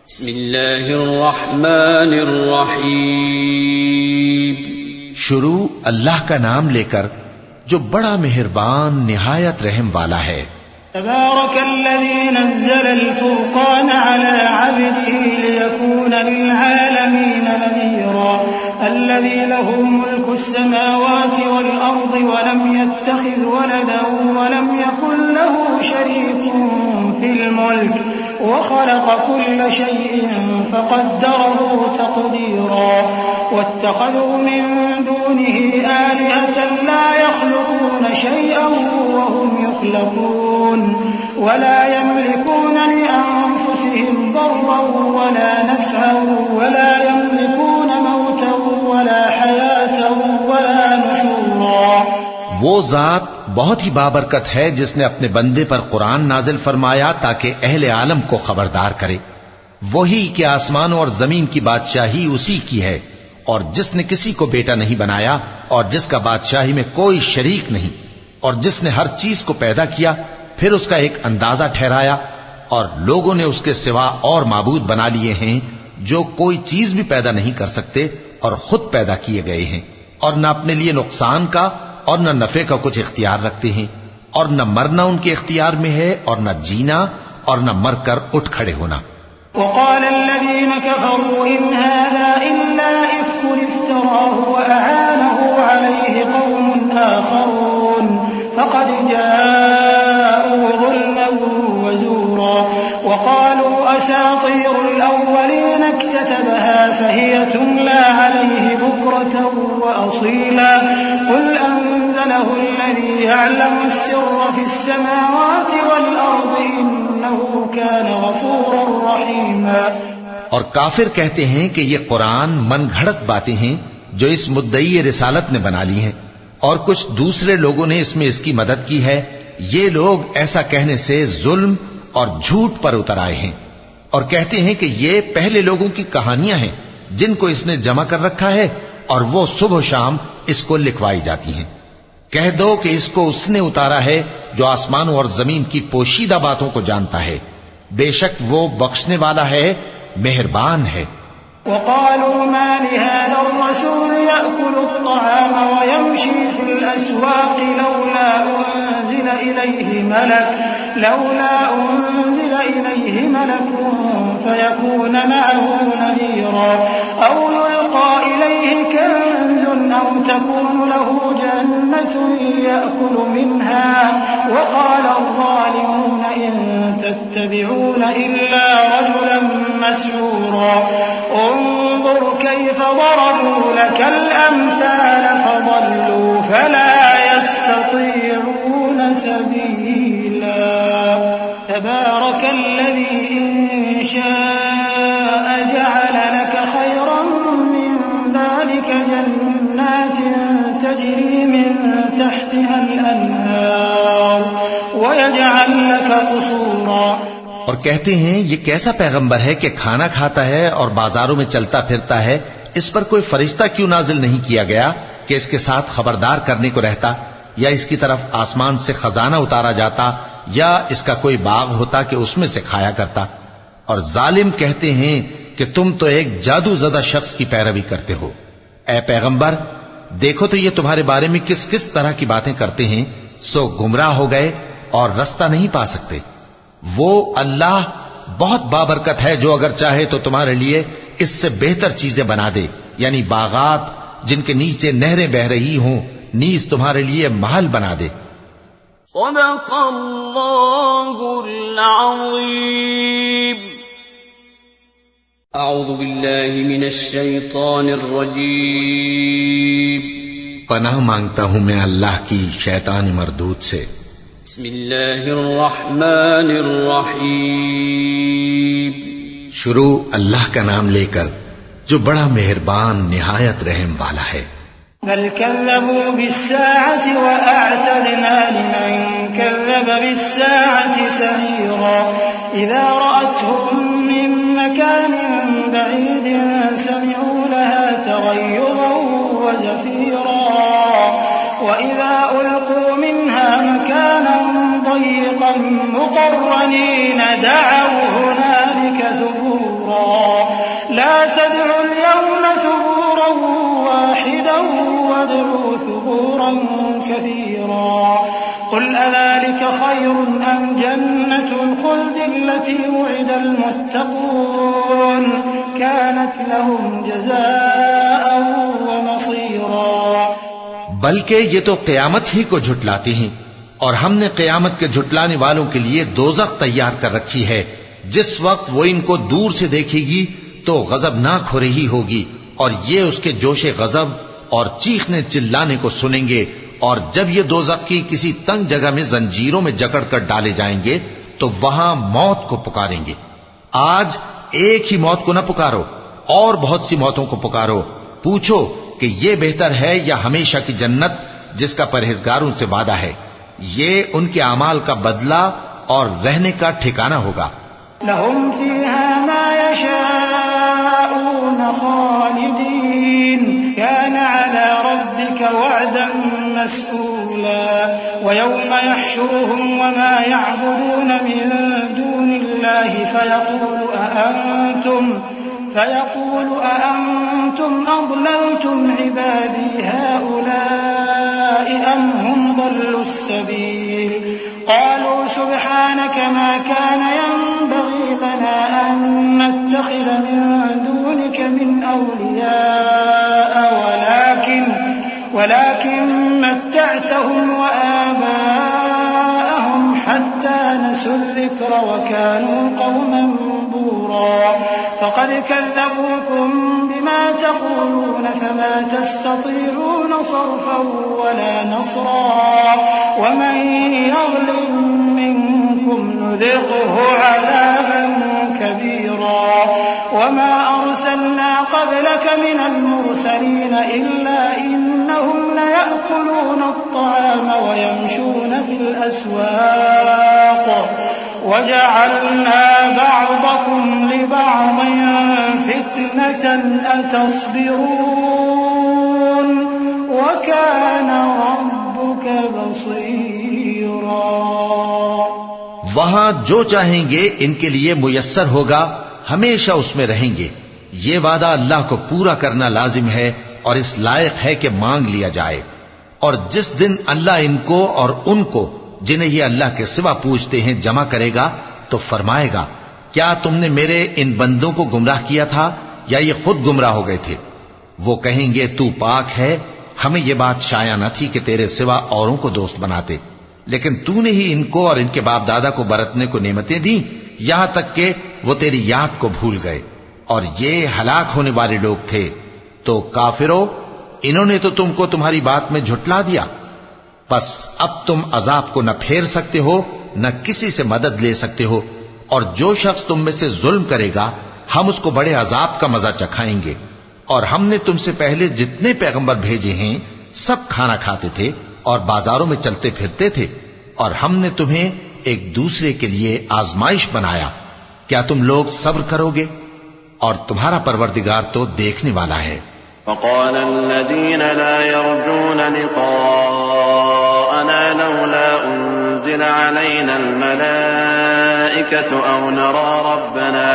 بسم اللہ الرحمن الرحیم. شروع اللہ کا نام لے کر جو بڑا مہربان نہایت رحم والا ہے. تبارك الذي نزل الفرقان على عبده ليكون للعالمين نذيرا الذي له ملك السماوات والأرض ولم يتخذ ولدا ولم يكن له شريك في الملك وخلق كل شيء فقدره تقديرا واتخذوا من دونه آلهة لا يخلقون شيئا وهم يخلقون ولا يملكون لأنفسهم ضرا ولا نفعا ولا يملكون موتا ولا حياة ولا نشورا. وہ ذات بہت ہی بابرکت ہے جس نے اپنے بندے پر قرآن نازل فرمایا تاکہ اہل عالم کو خبردار کرے. وہی کہ آسمانوں اور زمین کی بادشاہی اسی کی ہے اور جس نے کسی کو بیٹا نہیں بنایا اور جس کا بادشاہی میں کوئی شریک نہیں اور جس نے ہر چیز کو پیدا کیا پھر اس کا ایک اندازہ ٹھہرایا اور لوگوں نے اس کے سوا اور معبود بنا لیے ہیں جو کوئی چیز بھی پیدا نہیں کر سکتے اور خود پیدا کیے گئے ہیں اور نہ اپنے لیے نقصان کا اور نہ نفع کا کچھ اختیار رکھتے ہیں اور نہ مرنا ان کے اختیار میں ہے اور نہ جینا اور نہ مر کر اٹھ کھڑے ہونا. وقال الذين كفروا إن هذا إلا إفك افتراه وأعانه عليه قوم آخرون فقد جاءوا ظلما وزورا وقالوا أساطير الأولين اكتتبها فهي تملى عليه بكرة وأصيلا قل أنزله الذي يعلم السر في السماوات والأرض إنه كان غفورا رحيما. اور کافر کہتے ہیں کہ یہ قرآن من گھڑت باتیں ہیں جو اس مدعی رسالت نے بنا لی ہیں اور کچھ دوسرے لوگوں نے اس میں اس کی مدد کی ہے. یہ لوگ ایسا کہنے سے ظلم اور جھوٹ پر اتر آئے ہیں اور کہتے ہیں کہ یہ پہلے لوگوں کی کہانیاں ہیں جن کو اس نے جمع کر رکھا ہے اور وہ صبح و شام اس کو لکھوائی جاتی ہیں. کہہ دو کہ اس کو اس نے اتارا ہے جو آسمانوں اور زمین کی پوشیدہ باتوں کو جانتا ہے. بے شک وہ بخشنے والا ہے مہربان ہے. وقالوا ما لهذا الرسول يأكل الطعام ويمشي في الأسواق لولا أنزل إليه ملك فيكون معه نذيرا أو يلقى إليه كنز أو تكون له جنة يأكل منها وقال الظالمون إن تتبعون إلا رجلا مسحورا انظر كيف ضربوا لك الأمثال فضلوا فلا يستطيعون سبيلا. تبارك الذي إن شاء جعل لك خيرا من ذلك جنات تجري من تحتها الأنهار ويجعل لك قصورا. اور کہتے ہیں یہ کیسا پیغمبر ہے کہ کھانا کھاتا ہے اور بازاروں میں چلتا پھرتا ہے, اس پر کوئی فرشتہ کیوں نازل نہیں کیا گیا کہ اس کے ساتھ خبردار کرنے کو رہتا, یا اس کی طرف آسمان سے خزانہ اتارا جاتا, یا اس کا کوئی باغ ہوتا کہ اس میں سے کھایا کرتا. اور ظالم کہتے ہیں کہ تم تو ایک جادو زدہ شخص کی پیروی کرتے ہو. اے پیغمبر دیکھو تو یہ تمہارے بارے میں کس کس طرح کی باتیں کرتے ہیں, سو گمراہ ہو گئے اور رستہ نہیں پا سکتے. وہ اللہ بہت بابرکت ہے جو اگر چاہے تو تمہارے لیے اس سے بہتر چیزیں بنا دے, یعنی باغات جن کے نیچے نہریں بہ رہی ہوں, نیز تمہارے لیے محل بنا دے. صدق اللہ العظیم. اعوذ باللہ من الشیطان الرجیم. پناہ مانگتا ہوں میں اللہ کی شیطان مردود سے. بسم اللہ الرحمن الرحیم. شروع اللہ کا نام لے کر جو بڑا مہربان نہایت رحم والا ہے. بل كذبوا بالساعة وأعتدنا لمن كذب بالساعة سعيرا إذا رأتهم من مكان بعيد سمعوا لها تغيظا وزفيرا وإذا ألقوا منها مكانا ضيقا مقرنين دعوا هنالك ثبورا لا تدعوا اليوم ثبورا واحدا وادعوا ثبورا كثيرا قل أذلك خير أم جنة الخلد التي وعد المتقون كانت لهم جزاء ومصيرا بلکہ یہ تو قیامت ہی کو جھٹلاتے ہیں، اور ہم نے قیامت کے جھٹلانے والوں کے لیے دوزخ تیار کر رکھی ہے، جس وقت وہ ان کو دور سے دیکھے گی تو غضبناک ہو رہی ہوگی، اور یہ اس کے جوش غضب اور چیخنے چلانے کو سنیں گے، اور جب یہ دوزخ کی کسی تنگ جگہ میں زنجیروں میں جکڑ کر ڈالے جائیں گے تو وہاں موت کو پکاریں گے۔ آج ایک ہی موت کو نہ پکارو، اور بہت سی موتوں کو پکارو، پوچھو کہ یہ بہتر ہے یا ہمیشہ کی جنت جس کا پرہیزگاروں سے وعدہ ہے، یہ ان کے اعمال کا بدلہ اور رہنے کا ٹھکانہ ہوگا۔ لهم فيها ما يشاءون خالدين كان على ربك وعدا مسئولا ويوم يحشرهم وما يعبدون من دون الله فيقول أأنتم أضللتم عبادي هؤلاء أم هم ضلوا السبيل قالوا سبحانك ما كان ينبغي لنا أن نتخذ من دونك من أولياء ولكن متعتهم وآباءهم حتى نسوا الذكر وكانوا قوما بورا فقد كذبوكم بما تقولون فما تستطيعون صرفا ولا نصرا ومن يظلم منكم نذقه عذابا كبيرا وما أرسلنا قبلك من المرسلين إلا إنهم ليأكلون الطعام ويمشون في الأسواق وجعلنا بعضكم لبعض فتنة أتصبرون وكان ربك بصيرا۔ وہاں جو چاہیں گے ان کے لیے میسر ہوگا، ہمیشہ اس میں رہیں گے۔ یہ وعدہ اللہ کو پورا کرنا لازم ہے اور اس لائق ہے کہ مانگ لیا جائے۔ اور جس دن اللہ ان کو اور ان کو جنہیں یہ اللہ کے سوا پوچھتے ہیں جمع کرے گا تو فرمائے گا، کیا تم نے میرے ان بندوں کو گمراہ کیا تھا یا یہ خود گمراہ ہو گئے تھے؟ وہ کہیں گے تو پاک ہے، ہمیں یہ بات شایع نہ تھی کہ تیرے سوا اوروں کو دوست بناتے، لیکن تو نے ہی ان کو اور ان کے باپ دادا کو برتنے کو نعمتیں دیں، یہاں تک کہ وہ تیری یاد کو بھول گئے، اور یہ ہلاک ہونے والے لوگ تھے۔ تو کافرو، انہوں نے تو تم کو تمہاری بات میں جھٹلا دیا، بس اب تم عذاب کو نہ پھیر سکتے ہو نہ کسی سے مدد لے سکتے ہو، اور جو شخص تم میں سے ظلم کرے گا ہم اس کو بڑے عذاب کا مزہ چکھائیں گے۔ اور ہم نے تم سے پہلے جتنے پیغمبر بھیجے ہیں سب کھانا کھاتے تھے اور بازاروں میں چلتے پھرتے تھے، اور ہم نے تمہیں ایک دوسرے کے لیے آزمائش بنایا، کیا تم لوگ صبر کرو گے؟ اور تمہارا پروردگار تو دیکھنے والا ہے۔ وقال الذين لا يرجون لقاءنا لولا أنزل علينا الملائكة أو نرى ربنا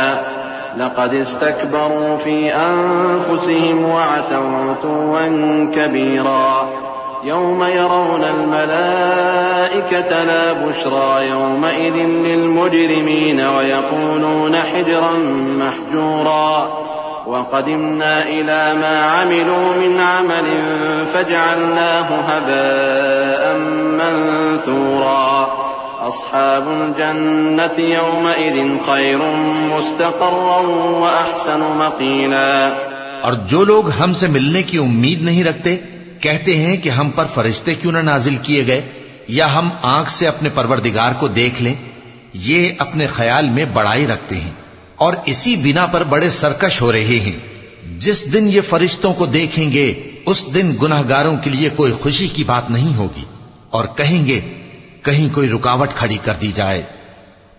لقد استكبروا في أنفسهم وعتوا عتوا كبيرا يوم يرون الملائكة لا بشرى يومئذ للمجرمين ويقولون حجرا محجورا وقدمنا إلى ما عملوا من عمل فجعلناه هباء منثورا أصحاب الجنة يومئذ خير مستقرا وأحسن مقيلا۔ اور جو لوگ ہم سے ملنے کی امید نہیں رکھتے کہتے ہیں کہ ہم پر فرشتے کیوں نہ نازل کیے گئے یا ہم آنکھ سے اپنے پروردگار کو دیکھ لیں، یہ اپنے خیال میں بڑائی رکھتے ہیں اور اسی بنا پر بڑے سرکش ہو رہے ہیں۔ جس دن یہ فرشتوں کو دیکھیں گے اس دن گناہگاروں کے لیے کوئی خوشی کی بات نہیں ہوگی، اور کہیں گے کہیں کوئی رکاوٹ کھڑی کر دی جائے،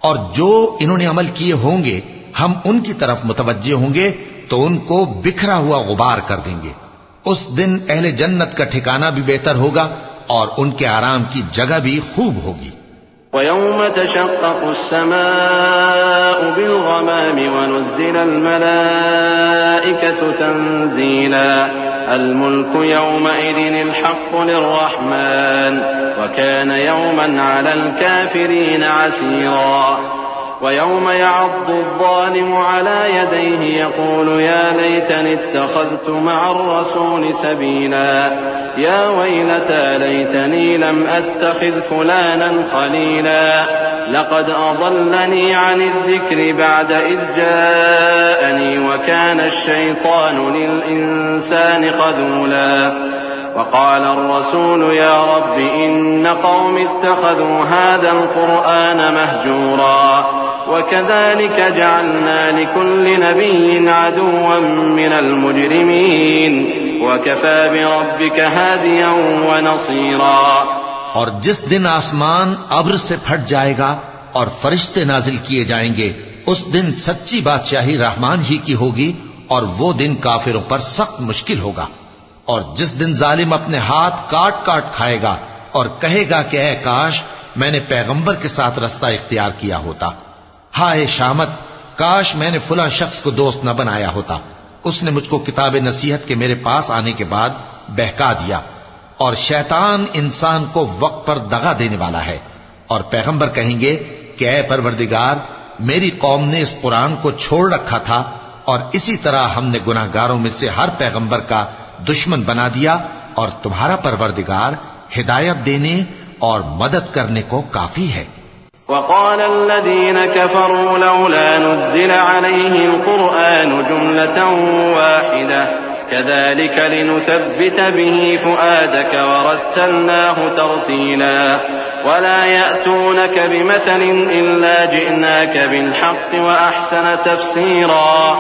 اور جو انہوں نے عمل کیے ہوں گے ہم ان کی طرف متوجہ ہوں گے تو ان کو بکھرا ہوا غبار کر دیں گے۔ اس دن اہل جنت کا ٹھکانہ بھی بہتر ہوگا اور ان کے آرام کی جگہ بھی خوب ہوگی۔ ويوم تشقق السماء بالغمام ونزل الملائكة تنزيلا الملك يومئذ الحق للرحمن وكان يوما على الكافرين عسيرا ويوم يعض الظالم على يديه يقول يا ليتني اتخذت مع الرسول سبيلا يا ويلتى ليتني لم أتخذ فلانا خليلا لقد أضلني عن الذكر بعد إذ جاءني وكان الشيطان للإنسان خذولا وقال الرسول يا رب إن قوم اتخذوا هذا القرآن مهجورا وكذلك جعلنا لكل نبي عدوا من المجرمين وكفى بربك هاديا ونصيرا. اور جس دن آسمان ابر سے پھٹ جائے گا اور فرشتے نازل کیے جائیں گے اس دن سچی بادشاہی رحمان ہی کی ہوگی اور وہ دن کافروں پر سخت مشکل ہوگا. اور جس دن ظالم اپنے ہاتھ کاٹ کاٹ کھائے گا اور کہے گا کہ اے کاش میں نے پیغمبر کے ساتھ رستہ اختیار کیا ہوتا، ہائے شامت کاش میں نے فلاں شخص کو دوست نہ بنایا ہوتا، اس نے مجھ کو کتاب نصیحت کے میرے پاس آنے کے بعد بہکا دیا. اور شیطان انسان کو وقت پر دغا دینے والا ہے. اور پیغمبر کہیں گے کہ اے پروردگار میری قوم نے اس قرآن کو چھوڑ رکھا تھا اور اسی طرح ہم نے گناہگاروں میں سے ہر پیغمبر کا دشمن بنا دیا اور تمہارا پروردگار ہدایت دینے اور مدد کرنے کو کافی ہے. وقال الذين كفروا لولا نزل عليه القرآن جملة واحدة كذلك لنثبت به فؤادك ورتلناه ترتيلا ولا يأتونك بمثل إلا جئناك بالحق وأحسن تفسيرا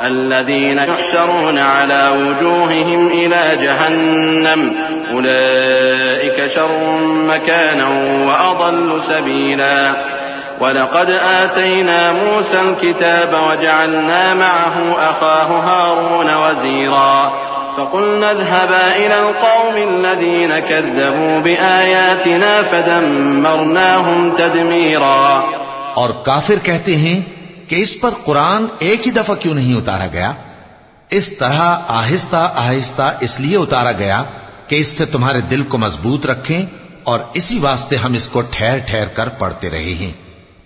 الذين يحشرون على وجوههم إلى جهنم أولئك شر مكانا وأضل سبيلا. ولقد آتينا موسى الكتاب وجعلنا معه أخاه هارون وزيرا فقلنا اذهبا إلى القوم الذين كذبوا بآياتنا فدمرناهم تدميرا. اور کافر کہتے ہیں کہ اس پر قرآن ایک ہی دفعہ کیوں نہیں اتارا گیا؟ اس طرح آہستہ آہستہ اس لیے اتارا گیا کہ اس سے تمہارے دل کو مضبوط رکھیں اور اسی واسطے ہم اس کو ٹھہر ٹھہر کر پڑھتے رہے ہیں.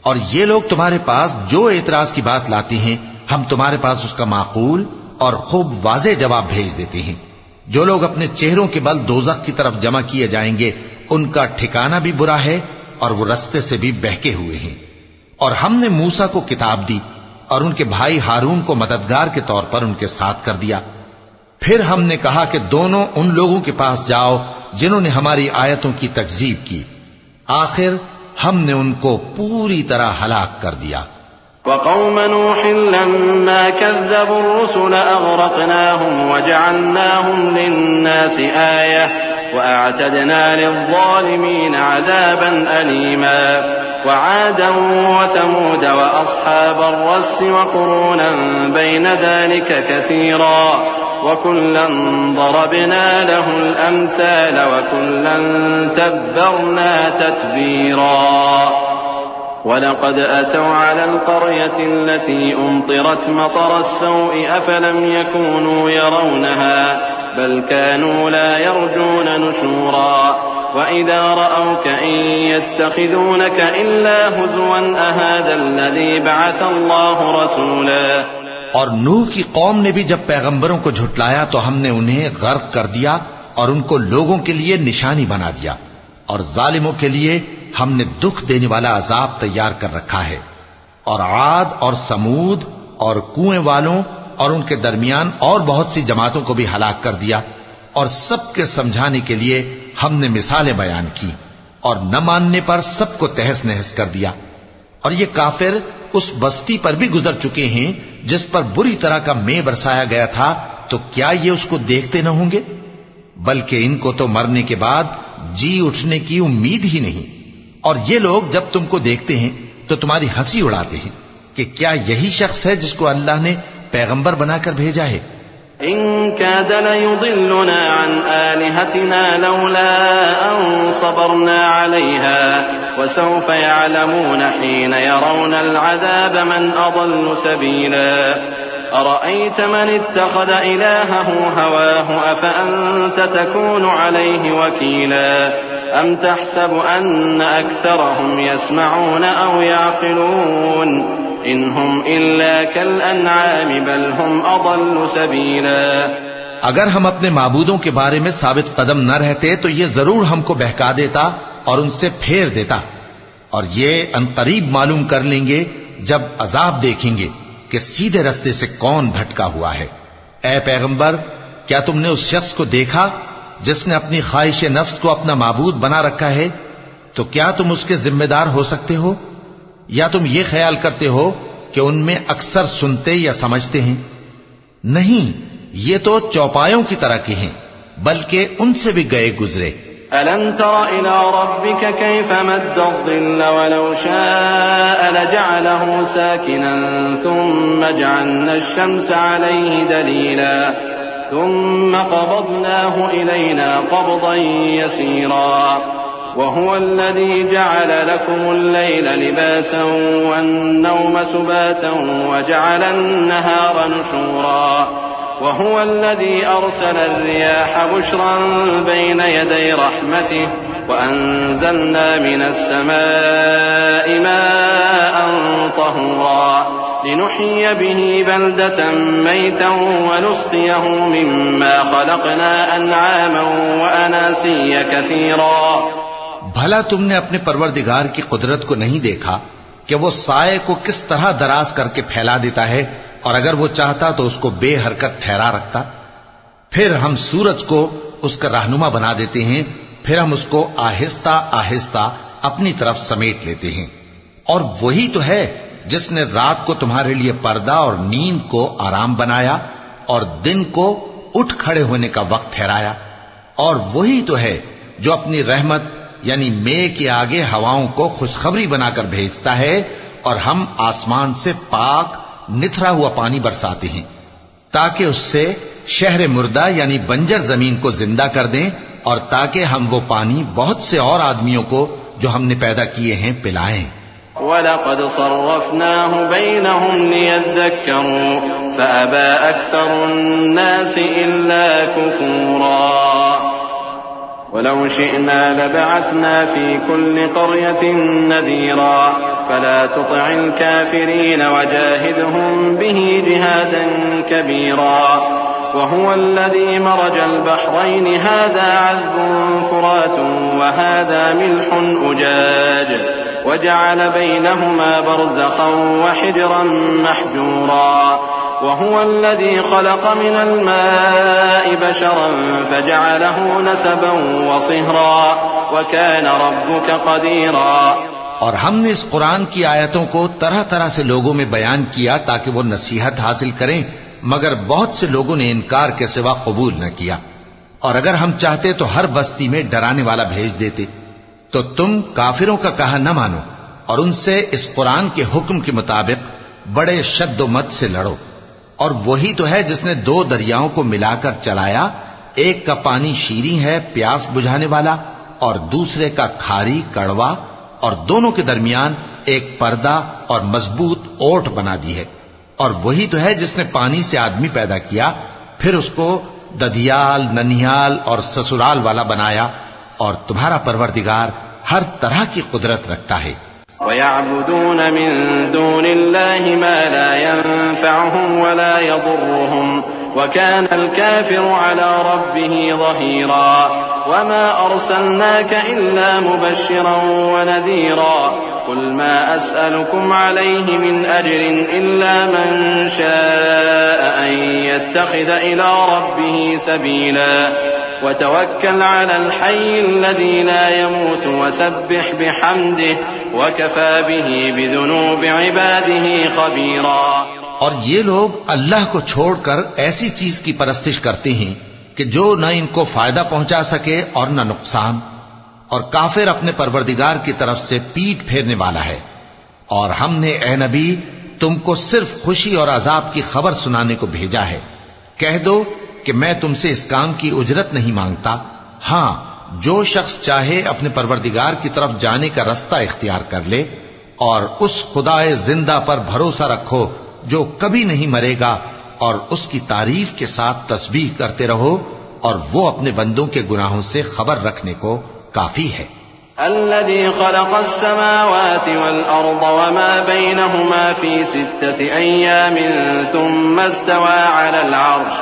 اور یہ لوگ تمہارے پاس جو اعتراض کی بات لاتے ہیں ہم تمہارے پاس اس کا معقول اور خوب واضح جواب بھیج دیتے ہیں. جو لوگ اپنے چہروں کے بل دوزخ کی طرف جمع کیے جائیں گے ان کا ٹھکانہ بھی برا ہے اور وہ رستے سے بھی بہکے ہوئے ہیں. اور ہم نے موسیٰ کو کتاب دی اور ان کے بھائی ہارون کو مددگار کے طور پر ان کے ساتھ کر دیا. پھر ہم نے کہا کہ دونوں ان لوگوں کے پاس جاؤ جنہوں نے ہماری آیتوں کی تکذیب کی. آخر ہم نے ان کو پوری طرح ہلاک کر دیا. وقوم نوح لما كذبوا الرسل أغرقناهم وجعلناهم للناس آية وأعتدنا للظالمين عذابا أليما. وعادا وثمود وأصحاب الرس وقرونا بين ذلك كثيرا وكلا ضربنا له الأمثال وكلا تبرنا تتبيرا. ولقد أتوا على القرية التي أمطرت مطر السوء أفلم يكونوا يرونها بل كانوا لا يرجون نشورا. وإذا رأوك إن يتخذونك إلا هزوا أهذا الذي بعث الله رسولا. اور نوح کی قوم نے بھی جب پیغمبروں کو جھٹلایا تو ہم نے انہیں غرق کر دیا اور ان کو لوگوں کے لیے نشانی بنا دیا اور ظالموں کے لیے ہم نے دکھ دینے والا عذاب تیار کر رکھا ہے. اور عاد اور سمود اور کنویں والوں اور ان کے درمیان اور بہت سی جماعتوں کو بھی ہلاک کر دیا اور سب کے سمجھانے کے لیے ہم نے مثالیں بیان کی اور نہ ماننے پر سب کو تہس نہس کر دیا. اور یہ کافر اس بستی پر بھی گزر چکے ہیں جس پر بری طرح کا مے برسایا گیا تھا، تو کیا یہ اس کو دیکھتے نہ ہوں گے؟ بلکہ ان کو تو مرنے کے بعد جی اٹھنے کی امید ہی نہیں. اور یہ لوگ جب تم کو دیکھتے ہیں تو تمہاری ہنسی اڑاتے ہیں کہ کیا یہی شخص ہے جس کو اللہ نے پیغمبر بنا کر بھیجا ہے؟ إن كاد ليضلنا عن آلهتنا لولا أن صبرنا عليها وسوف يعلمون حين يرون العذاب من أضل سبيلا أرأيت من اتخذ إلهه هواه أفأنت تكون عليه وكيلا أم تحسب أن أكثرهم يسمعون أو يعقلون إن هم إلا كالأنعام بل هم أضل سبيلا. اگر ہم اپنے معبودوں کے بارے میں ثابت قدم نہ رہتے تو یہ ضرور ہم کو بہکا دیتا اور ان سے پھیر دیتا، اور یہ انقریب معلوم کر لیں گے جب عذاب دیکھیں گے کہ سیدھے رستے سے کون بھٹکا ہوا ہے. اے پیغمبر، کیا تم نے اس شخص کو دیکھا جس نے اپنی خواہش نفس کو اپنا معبود بنا رکھا ہے؟ تو کیا تم اس کے ذمہ دار ہو سکتے ہو؟ یا تم یہ خیال کرتے ہو کہ ان میں اکثر سنتے یا سمجھتے ہیں؟ نہیں، یہ تو چوپایوں کی طرح کے ہیں، بلکہ ان سے بھی گئے گزرے. ألم تر إلى ربك كيف مد الظل ولو شاء لجعله ساكنا ثم جعلنا الشمس عليه دليلا ثم قبضناه إلينا قبضا يسيرا وهو الذي جعل لكم الليل لباسا والنوم سباتا وجعل النهار نشورا وهو الذي أرسل الرياح بشرا بين يدي رحمته وأنزلنا من السماء ماء طهورا لنحيي به بلدة ميتا ونسقيه مما خلقنا أنعاما وأناسيا كثيرا. بھلا تم نے اپنے پروردگار کی قدرت کو نہیں دیکھا کہ وہ سائے کو کس طرح دراز کر کے پھیلا دیتا ہے، اور اگر وہ چاہتا تو اس کو بے حرکت ٹھہرا رکھتا؟ پھر ہم سورج کو اس کا رہنما بنا دیتے ہیں، پھر ہم اس کو آہستہ آہستہ اپنی طرف سمیٹ لیتے ہیں. اور وہی تو ہے جس نے رات کو تمہارے لیے پردہ اور نیند کو آرام بنایا اور دن کو اٹھ کھڑے ہونے کا وقت ٹھہرایا. اور وہی تو ہے جو اپنی رحمت یعنی مے کے آگے ہواؤں کو خوشخبری بنا کر بھیجتا ہے، اور ہم آسمان سے پاک نتھرا ہوا پانی برساتے ہیں تاکہ اس سے شہر مردہ یعنی بنجر زمین کو زندہ کر دیں، اور تاکہ ہم وہ پانی بہت سے اور آدمیوں کو جو ہم نے پیدا کیے ہیں پلائیں. وَلَقَدْ صَرَّفْنَاهُ بَيْنَهُمْ لِيَذَّكَّرُوا فَأَبَى أَكْثَرُ النَّاسِ إِلَّا كُفُورًا وَلَوْ شِئْنَا لَبَعَثْنَا فِي كُلِّ قَرْيَةٍ نَذِيرًا فَلَا تُطِعِ الْكَافِرِينَ وَجَاهِدْهُمْ بِهِ جِهَادًا كَبِيرًا وهو الذي مرج البحرين هذا عذب فرات وهذا ملح أجاج وجعل بينهما برزخا وحجرا محجورا وهو الذي خلق من الماء بشرا فجعله نسبا وصهرا وكان ربك قديرا. اور ہم نے اس قرآن کی آیتوں کو طرح طرح سے لوگوں میں بیان کیا تاکہ وہ نصیحت حاصل کریں، مگر بہت سے لوگوں نے انکار کے سوا قبول نہ کیا. اور اگر ہم چاہتے تو ہر بستی میں ڈرانے والا بھیج دیتے. تو تم کافروں کا کہا نہ مانو اور ان سے اس قرآن کے حکم کے مطابق بڑے شد و مت سے لڑو. اور وہی تو ہے جس نے دو دریاؤں کو ملا کر چلایا، ایک کا پانی شیریں ہے پیاس بجھانے والا، اور دوسرے کا کھاری کڑوا، اور دونوں کے درمیان ایک پردہ اور مضبوط اوٹ بنا دی ہے. اور وہی تو ہے جس نے پانی سے آدمی پیدا کیا، پھر اس کو ددھیال، ننھیال اور سسرال والا بنایا، اور تمہارا پروردگار ہر طرح کی قدرت رکھتا ہے. وَيَعْبُدُونَ مِن دُونِ اللَّهِ مَا لَا يَنفَعُهُمْ وَلَا يَضُرُّهُمْ وَكَانَ الْكَافِرُ عَلَى رَبِّهِ ظَهِيرًا. وَمَا أَرْسَلْنَاكَ إِلَّا مُبَشِّرًا وَنَذِيرًا. قُلْ مَا أَسْأَلُكُمْ عَلَيْهِ مِنْ أَجْرٍ إِلَّا مَنْ شَاءَ أَنْ يَتَّخِذَ إِلَى رَبِّهِ سَبِيلًا. وَتَوَكَّلْ عَلَى الْحَيِّ الَّذِي لَا يَمُوتُ وَسَبِّحْ بِحَمْدِهِ وَكَفَى بِهِ بِذُنُوبِ عِبَادِهِ خَبِيرًا. اور یہ لوگ اللہ کو چھوڑ کر ایسی چیز کی پرستش کرتے ہیں کہ جو نہ ان کو فائدہ پہنچا سکے اور نہ نقصان، اور کافر اپنے پروردگار کی طرف سے پیٹ پھیرنے والا ہے. اور ہم نے اے نبی تم کو صرف خوشی اور عذاب کی خبر سنانے کو بھیجا ہے کہہ دو کہ میں تم سے اس کام کی اجرت نہیں مانگتا، ہاں جو شخص چاہے اپنے پروردگار کی طرف جانے کا رستہ اختیار کر لے، اور اس خدائے زندہ پر بھروسہ رکھو جو کبھی نہیں مرے گا، اور اس کی تعریف کے ساتھ تسبیح کرتے رہو، اور وہ اپنے بندوں کے گناہوں سے خبر رکھنے کو کافی ہے۔ الذي خلق السماوات والأرض وما بينهما في 6 أيام ثم استوى على العرش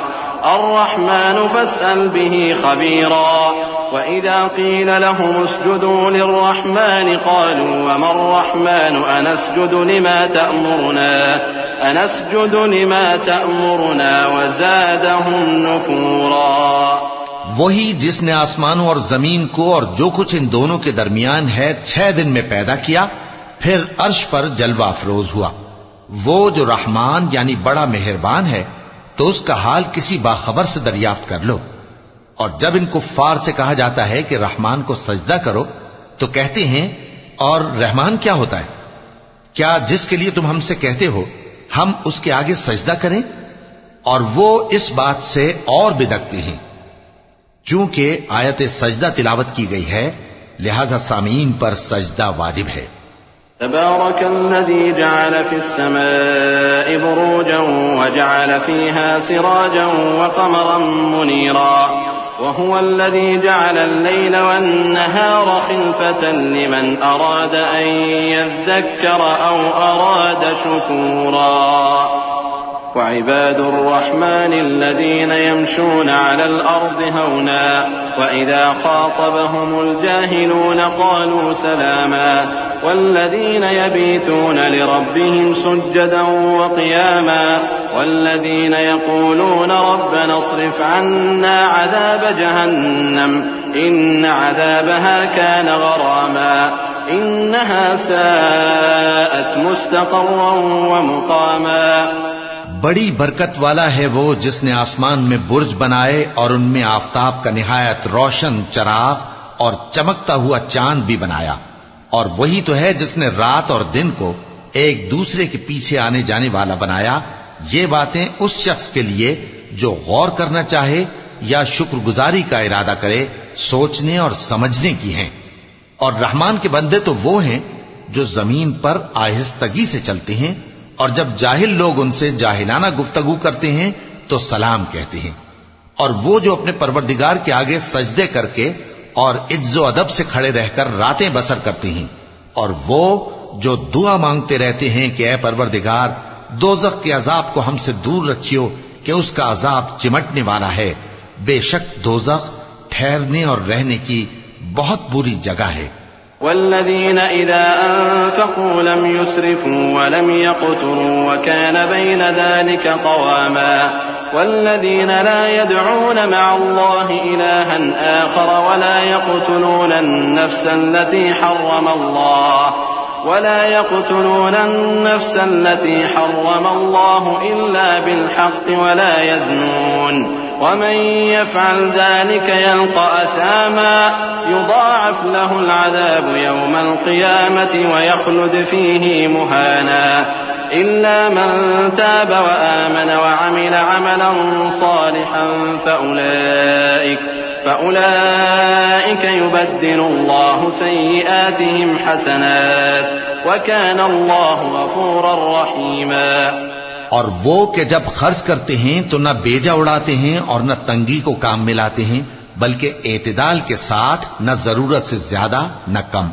الرحمن فاسأل به خبيرا وإذا قيل لهم اسجدوا للرحمن قالوا وما الرحمن أنسجد لما تأمرنا وزادهم نفورا۔ وہی جس نے آسمانوں اور زمین کو اور جو کچھ ان دونوں کے درمیان ہے 6 دن میں پیدا کیا، پھر عرش پر جلوہ افروز ہوا۔ وہ جو رحمان یعنی بڑا مہربان ہے، تو اس کا حال کسی باخبر سے دریافت کر لو۔ اور جب ان کفار سے کہا جاتا ہے کہ رحمان کو سجدہ کرو تو کہتے ہیں اور رحمان کیا ہوتا ہے؟ کیا جس کے لیے تم ہم سے کہتے ہو ہم اس کے آگے سجدہ کریں؟ اور وہ اس بات سے اور بدکتے ہیں۔ چونکہ آیت سجدہ تلاوت کی گئی ہے، لہذا سامعین پر سجدہ واجب ہے۔ تبارك الذي جعل في السماء بروجا وجعل فيها سراجا وقمرا منيرا وهو الذي جعل الليل والنهار خلفة لمن أراد أن يذكر أو أراد شكورا وعباد الرحمن الذين يمشون على الأرض هونا وإذا خاطبهم الجاهلون قالوا سلاما والذين يبيتون لربهم سجدا وقياما والذين يقولون ربنا اصرف عنا عذاب جهنم إن عذابها كان غراما إنها ساءت مستقرا ومقاما۔ بڑی برکت والا ہے وہ جس نے آسمان میں برج بنائے اور ان میں آفتاب کا نہایت روشن چراغ اور چمکتا ہوا چاند بھی بنایا، اور وہی تو ہے جس نے رات اور دن کو ایک دوسرے کے پیچھے آنے جانے والا بنایا۔ یہ باتیں اس شخص کے لیے جو غور کرنا چاہے یا شکر گزاری کا ارادہ کرے، سوچنے اور سمجھنے کی ہیں۔ اور رحمان کے بندے تو وہ ہیں جو زمین پر آہستگی سے چلتے ہیں، اور جب جاہل لوگ ان سے جاہلانہ گفتگو کرتے ہیں تو سلام کہتے ہیں۔ اور وہ جو اپنے پروردگار کے آگے سجدے کر کے اور عز و ادب سے کھڑے رہ کر راتیں بسر کرتے ہیں، اور وہ جو دعا مانگتے رہتے ہیں کہ اے پروردگار دوزخ کے عذاب کو ہم سے دور رکھیو کہ اس کا عذاب چمٹنے والا ہے، بے شک دوزخ ٹھہرنے اور رہنے کی بہت بری جگہ ہے۔ والذين إذا أنفقوا لم يسرفوا ولم يقتروا وكان بين ذلك قواما والذين لا يدعون مع الله إلها آخر ولا يقتلون النفس التي حرم الله إلا بالحق ولا يزنون ومن يفعل ذلك يلقى أثاما يضاعف له العذاب يوم القيامة ويخلد فيه مهانا إلا من تاب وآمن وعمل عملا صالحا فأولئك يبدل الله سيئاتهم حسنات وكان الله غفورا رحيما۔ اور وہ کہ جب خرچ کرتے ہیں تو نہ بیجا اڑاتے ہیں اور نہ تنگی کو کام میں لاتے ہیں، بلکہ اعتدال کے ساتھ، نہ ضرورت سے زیادہ نہ کم۔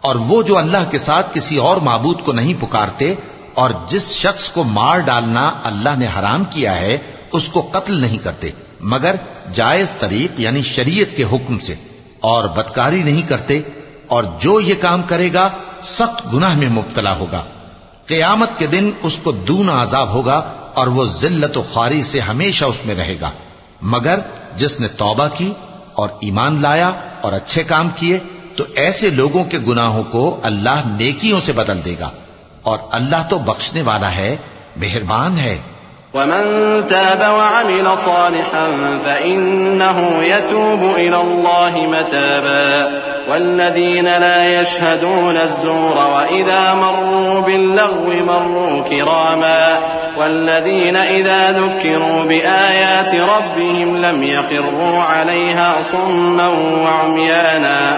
اور وہ جو اللہ کے ساتھ کسی اور معبود کو نہیں پکارتے، اور جس شخص کو مار ڈالنا اللہ نے حرام کیا ہے اس کو قتل نہیں کرتے مگر جائز طریق یعنی شریعت کے حکم سے، اور بدکاری نہیں کرتے، اور جو یہ کام کرے گا سخت گناہ میں مبتلا ہوگا۔ قیامت کے دن اس کو دونا عذاب ہوگا اور وہ ذلت و خواری سے ہمیشہ اس میں رہے گا، مگر جس نے توبہ کی اور ایمان لایا اور اچھے کام کیے تو ایسے لوگوں کے گناہوں کو اللہ نیکیوں سے بدل دے گا، اور اللہ تو بخشنے والا ہے، مہربان ہے۔ ومن تاب وعمل صالحا فإنه يتوب إلى الله متابا والذين لا يشهدون الزور وإذا مروا باللغو مروا كراما والذين إذا ذكروا بآيات ربهم لم يخروا عليها صما وعميانا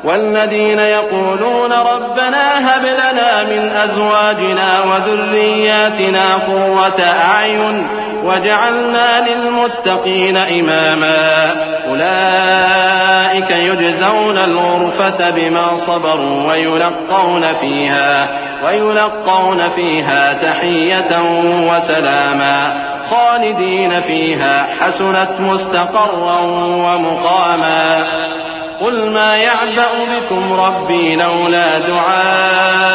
والذين يقولون ربنا هب لنا من أزواجنا وذرياتنا قرة أعين وجعلنا للمتقين إماما أولئك يجزون الغرفة بما صبروا ويلقون فيها تحية وسلاما خالدين فيها حسنت مستقرا ومقاما قل ما يعبأ بكم ربي لولا دعاؤكم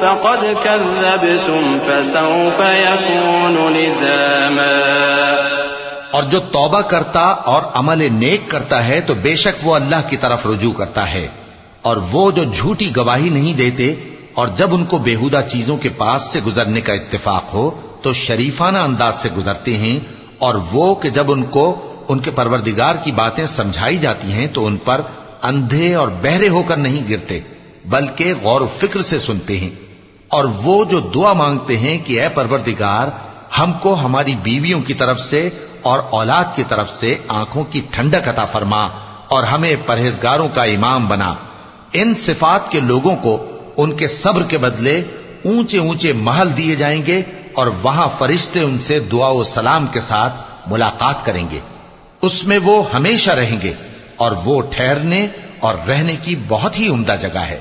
فقد كذبتم فسوف يكون لزاما اور جو توبہ کرتا اور عمل نیک کرتا ہے تو بے شک وہ اللہ کی طرف رجوع کرتا ہے، اور وہ جو جھوٹی گواہی نہیں دیتے اور جب ان کو بیہودہ چیزوں کے پاس سے گزرنے کا اتفاق ہو تو شریفانہ انداز سے گزرتے ہیں، اور وہ کہ جب ان کو ان کے پروردگار کی باتیں سمجھائی جاتی ہیں تو ان پر اندھے اور بہرے ہو کر نہیں گرتے بلکہ غور و فکر سے سنتے ہیں، اور وہ جو دعا مانگتے ہیں کہ اے پروردگار ہم کو ہماری بیویوں کی طرف سے اور اولاد کی طرف سے آنکھوں کی ٹھنڈک عطا فرما اور ہمیں پرہیزگاروں کا امام بنا، ان صفات کے لوگوں کو ان کے صبر کے بدلے اونچے اونچے محل دیے جائیں گے، اور وہاں فرشتے ان سے دعا و سلام کے ساتھ ملاقات کریں گے، اس میں وہ ہمیشہ رہیں گے، اور وہ ٹھہرنے اور رہنے کی بہت ہی عمدہ جگہ ہے۔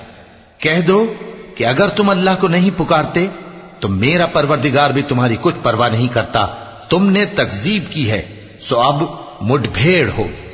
کہہ دو کہ اگر تم اللہ کو نہیں پکارتے تو میرا پروردگار بھی تمہاری کچھ پرواہ نہیں کرتا، تم نے تکذیب کی ہے سو اب مڈ بھیڑ ہوگی۔